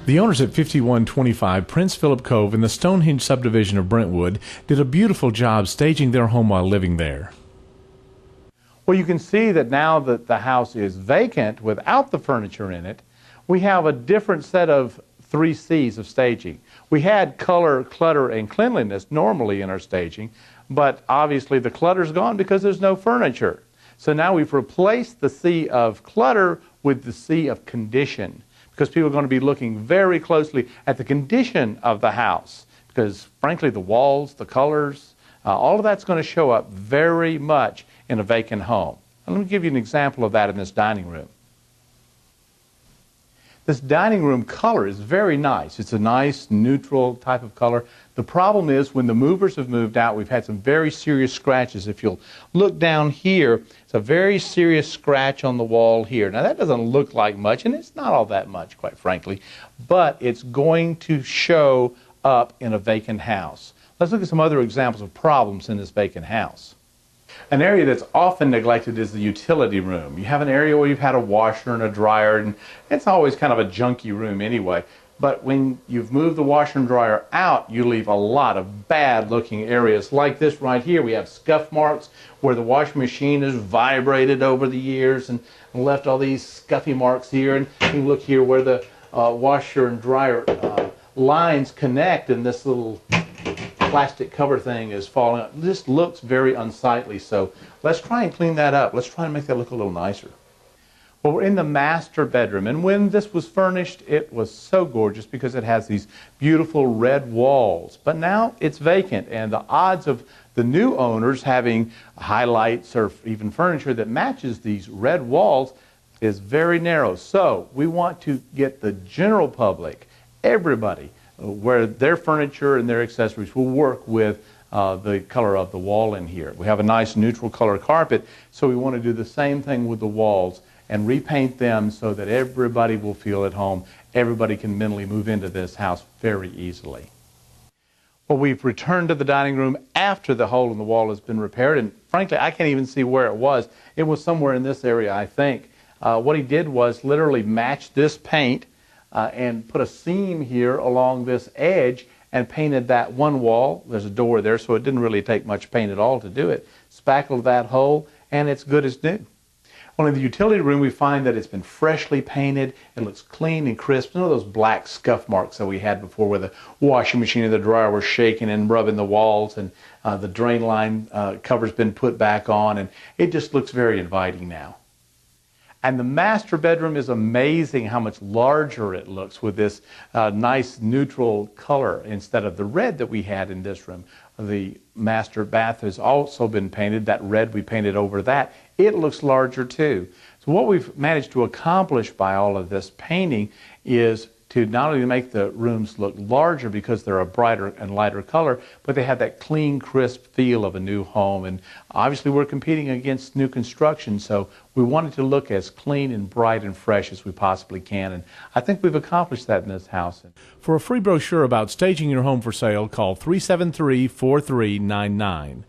The owners at 5125 Prince Philip Cove in the Stonehenge subdivision of Brentwood did a beautiful job staging their home while living there. Well, you can see that now that the house is vacant without the furniture in it, we have a different set of 3 C's of staging. We had color, clutter, and cleanliness normally in our staging, but obviously the clutter's gone because there's no furniture. So now we've replaced the C of clutter with the C of condition, because people are going to be looking very closely at the condition of the house, because frankly the walls, the colors, all of that's going to show up very much in a vacant home. And let me give you an example of that in this dining room. This dining room color is very nice. It's a nice neutral type of color. The problem is when the movers have moved out, we've had some very serious scratches. If you'll look down here, it's a very serious scratch on the wall here. Now that doesn't look like much, and it's not all that much, quite frankly, but it's going to show up in a vacant house. Let's look at some other examples of problems in this vacant house. An area that's often neglected is the utility room. You have an area where you've had a washer and a dryer, and it's always kind of a junky room anyway. But when you've moved the washer and dryer out, you leave a lot of bad looking areas. Like this right here, we have scuff marks where the washing machine has vibrated over the years and left all these scuffy marks here. And you can look here where the washer and dryer lines connect, and this little plastic cover thing is falling out. This looks very unsightly, so let's try and clean that up. Let's try and make that look a little nicer. Well, we're in the master bedroom, and when this was furnished, it was so gorgeous because it has these beautiful red walls. But now it's vacant, and the odds of the new owners having highlights or even furniture that matches these red walls is very narrow. So we want to get the general public, everybody, where their furniture and their accessories will work with the color of the wall in here. We have a nice neutral color carpet, so we want to do the same thing with the walls and repaint them so that everybody will feel at home. Everybody can mentally move into this house very easily. Well, we've returned to the dining room after the hole in the wall has been repaired, and frankly, I can't even see where it was. It was somewhere in this area, I think. What he did was literally match this paint and put a seam here along this edge and painted that one wall. There's a door there, so it didn't really take much paint at all to do it. Spackled that hole, and it's good as new. Well, in the utility room, we find that it's been freshly painted. It looks clean and crisp. None of those black scuff marks that we had before where the washing machine and the dryer were shaking and rubbing the walls, and the drain line cover's been put back on, and it just looks very inviting now. And the master bedroom is amazing how much larger it looks with this nice neutral color instead of the red that we had in this room. The master bath has also been painted. That red we painted over that. It looks larger too. So what we've managed to accomplish by all of this painting is to not only make the rooms look larger because they're a brighter and lighter color, but they have that clean, crisp feel of a new home. And obviously we're competing against new construction, so we wanted to look as clean and bright and fresh as we possibly can. And I think we've accomplished that in this house. For a free brochure about staging your home for sale, call 373-4399.